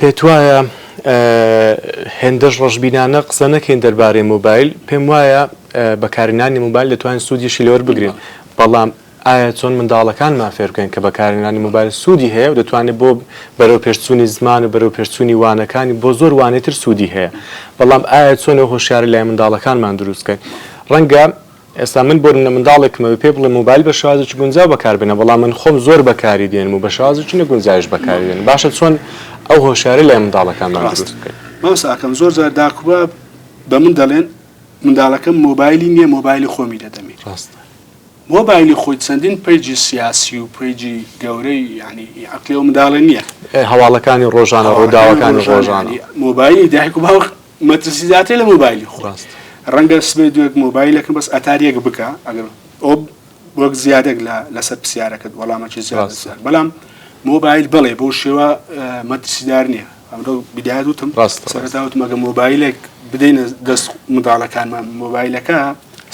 پێت وایە هێندەش ڕۆژبینانە قسە نەکەین دەربارەی موبایل پێم وایە بەکارهێنانی موبایل دەتوانین سوودیشی لێوە بگرین بەڵام ئایا چۆن منداڵەکانمان فێر بکەین کە بەکارهێنانی موبایل سوودی هەیە و دەتوانێت بۆ بەرەو پێشچوونی زمان و بەرەو پێشچوونی وانەکانی بۆ زۆر وانێتر سوودی هەیە بەڵام ئایا چۆن ئەو هۆشیاری لای منداڵەکانمان دروستکەین ڕەنگە ئێستا من بۆ منداڵێکمەوە پێ بڵێ موبایل بە شێوازێکی گونجاو بەکاربێنە بەڵام من خۆم زۆر بەکاری دێنم و بە شێوازێکی نەگونجاویش بەکاری دێنم باشە چۆن ئەو هۆشیاری لای منداڵەکانمان دروست بکەین مەوساکەم زۆر جار داکوبە بە من دەڵێن منداڵەکەم مۆبایلی نییە مۆبایلی خۆمی دەدەمێت مۆبایلی خۆی چەندین پەیجی سیاسی و پەیجی گەورەی ینی عەقلی ئەو منداڵە نییە هەواڵەکانی ڕۆژانە ڕووداوەکانی ڕۆژانە مۆبایلی دایک و باوک مەترسیداتێ لە مۆبایلی خۆ ڕەنگە سبێ دوێک مۆبایلەکەم بەس ئەتاریەک بکە ئەگەر ئەو وەک زیادێک لەسەر پرسیارەکەت وەڵامەکی زیاد بەڵام مۆبایل بڵێ بۆ شێوە مەترسیدار نییە ئەمڕۆ بیدایەت وتم سەرەتا وتم ئەگە مۆبایلێک بدەینە دەست منداڵەکانمان مۆبایلەکە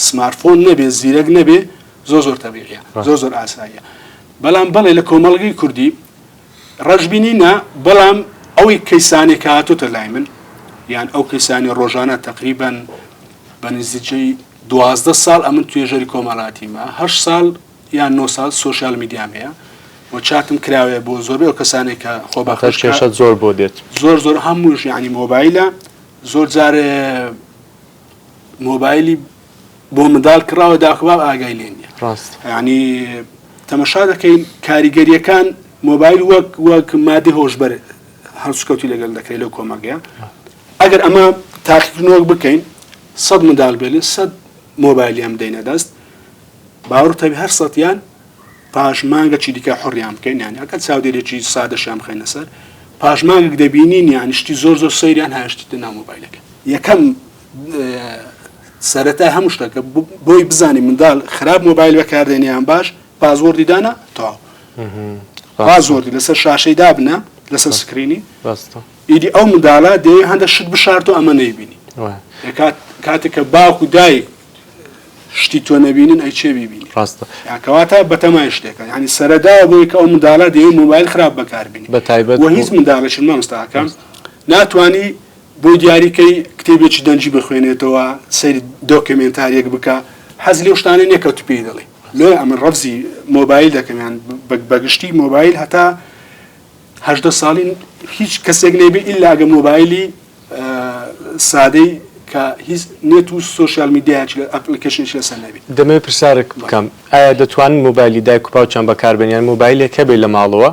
سمارتفۆن نەبێ زیرەک نەبێ زۆر تەبیعیە زۆر ئاساییە بەڵام بەڵێ لە کۆمەڵگەی کوردی ڕەشبینینە بەڵام ئەوەی کەیسانێک هاتوتە لای من یان ئەو کەیسانی ڕۆژانە تقریباً بە نزیکەی 12 ساڵ ئەمن توێژەری کۆمەڵاتیمە 8 ساڵ یان 9 ساڵ سۆشیال میدیام هەیە و چاتم کراوێ بۆ زۆربەی ئەو کەسانێک کە خۆبەخش کێشەت زۆر بۆ دێت زۆر هەمووش یعنی مۆبایلە زۆر جارێ مۆبایلی بۆ منداڵ کراوە داخباب ئاگای لێ نییە یعنی تەمەشا دەکەین کاریگەریەکان مۆبایل وەک مادەی هۆشبەر هەڵسوکەوتی لەگەڵ دەکەی لەو کۆمەڵگەیە ئەگەر ئەمە تاقیکردنەوەک بکەین 100 منداڵ بێنێ 100 مۆبایلیان بدەینە دەست باوەڕ تەبی هەر 100یان پاشمانگەکی دیکە حڕیان بکەین یانی ئەگەر چاودێرێکی سادەشیان بخەینە سەر پاشمانگێک دەبینین یانی شتی زۆر سەیریان هەیەشتی ناو مۆبایلەکە یەکەم سەرەتای هەموو شتەکە بۆی بزانین منداڵ خراپ مۆبایل بەکاردێنیان باش پازوەردی دانا تەواو پازوەردی لەسەر شاشەی دابنە لەسەر سکرینی ئیدی ئەو منداڵە دەیە هەندە شت بشارتۆ ئەمە نەیبینی کاتێککە باوک و دایک شتی تۆ نەبینن ئەی چێ بیبینی کەواتە بەتەمای شتێکە ینی سەرەدایە بۆی کە ئەو منداڵە دەیە مۆبایل خراپ بەکاربینی و هیچ منداڵێکی مامۆستاکەم ناتوانی بۆ دیاریکەی کتێبێکی دەنجی بخوێنێتەوە سەیری دۆکمنتاریەک بکە حەز لێو شتانە نییە کە تو پێی دەڵێ لێ ئەمە ڕەفزی مۆبایل دەکەمیان بەگشتی مۆبایل هەتا 18 ساڵین هیچ کەسێک نەبێ ئیلاگە مۆبایلی سادەی کە هیچ نێت و سۆشیال میدیاچ ئەپلیکیشنش لەسەر نەبێت دەمەوێت پرسیارێک بکەم ئایا دەتوانن مۆبایلی دایک و باوکیان بەکاربێنیان مۆبایلێکە بێ لە ماڵەوە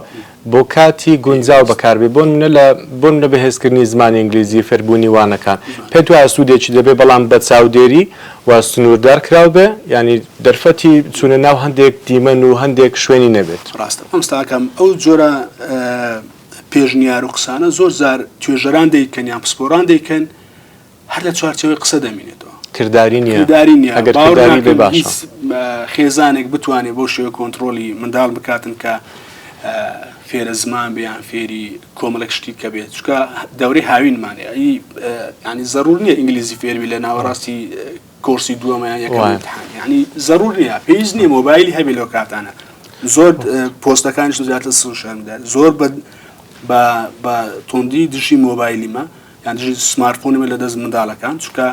بۆ کاتی گونجاو بەکاربێ بۆ منە بەهێزکردنی زمانی ئینگلیزی فێربوونی وانەکان پێت وایە سوودێکی دەبێ بەڵام بە چاودێری و سنووردار کراو بێ ینی دەرفەتی چونە ناو هەندێک دیمەن و هەندێک شوێنی نەبێت ڕاستە ئەمستاکەم ئەو جۆرە پێشنیار و قسانە زۆر زار توێژەران دەیکەن یان پسپۆران دەیکەن هەر لە چوارچەوەی قسە دەمێنێتەوە کردداری نییە ئەگەر خێزانێک بتوانێت بۆ شێوە کۆنتترۆلی منداڵ بکاتن کە فێرە زمان بیان فێری کۆمەڵک شتی کە بێت چکە دەوری هاوینمانێ ینی ضرور نییە ئینگلیزی فێروی لە ناوەڕاستی کۆرسی دووەمەیان یەکەم ینی ضرور نییە پێویست نییە مۆبایلی هەبێ لەو کاتانە زۆر پۆستەکانیش زیاتر سوشیال میدیا زۆر بە تۆندی دژی مۆبایلیمە یان دژی سمارتفۆنمە لە دەست منداڵەکان چکە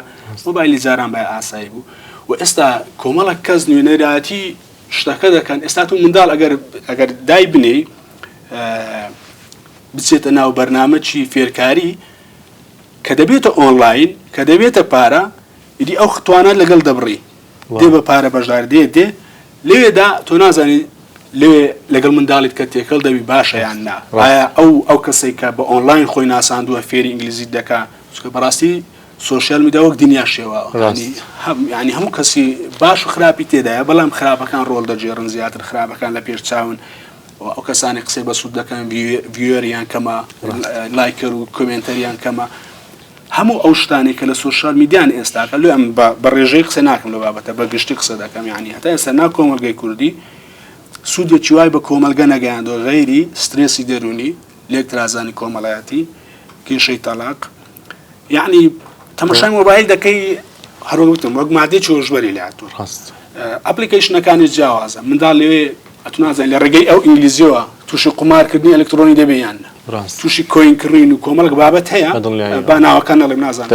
مۆبایلی جاران بای ئاسایی بوو و ئێستا کۆمەڵک کەس نوێنەراتی شتەکە دەکەن ئێستا تو منداڵ ئەگەر دای بنێ بچێتە ناو بەرنامەی فێرکاری کە دەبێتە ئۆنلاین کە دەبێتە پارە ئیدی ئەو توانە لەگەڵ دەبڕی دێ بە پارە بەشدار دێ لێدا تۆ نازانی لێ لەگەڵ منداڵیت کە تێکەڵ دەبی باشە یان نا ئایا ئەو کەسێک کە بە ئۆنلاین خۆی ناساندووە فێری ئینگلیزی دەکا چکە بەڕاستی سۆشیال میدیا وەک دنیا شێوەوە ینی هەموو کەسی باش و خراپی تێدایە بەڵام خراپەکان ڕۆڵ دەجێڕن زیاتر خراپەکان لە پێش چاون ئەو کەسانی قسەی بە سوود دەکەن ڤیۆریان کەمە لایکەر و کۆمنتەریان کەمە هەموو ئەو شتانێک کە لە سۆشیال میدیان ئێستاکە لێ ئەم بە ڕێژەی قسە ناکەم لە بابەتە بە گشتی قسە دەکەم یعنی هەتا ئێستا ناو کۆمەلگەی کوردی سوودێکی وای بە کۆمەلگە نەگەیاندەوە غەیری سترێسی دەرونی لێک ترازانی کۆمەڵایەتی کێشەی تەلاق یعنی تەماشای مۆبایل دەکەی هەروەک وتم وەک مادەی هۆشبەری لە هاتووە ئەپلیکیشنەکانی جیاوازە منداڵ لەوێ ئەتونازان لە ڕێگەی ئەو ئینگلیزیەوە تووشی قمارکردنی ئەلکترۆنی دەبێیان تووشی کۆینکردین و کۆمەڵک بابەت هەیە با ناوەکان دەڵێم نازانم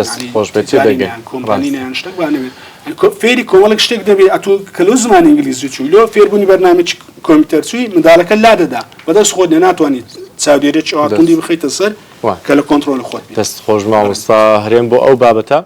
کۆمپانییان شتێک بانەوێت فێری کۆمەڵک شتێک دەبێت ئەتو کەلو زمانی ئینگلیزی چوو لۆ فێربوونی بەرنامەی کۆمپیوتەر چووی منداڵەکە لا دەدا بەدەست خۆت ناتوانیت چاودێرێکی ئاتوندی بخەیتە سەر کە لە کۆنتترۆل خۆت دەست خۆش ماوەستا هەرێم بۆ ئەو بابەتە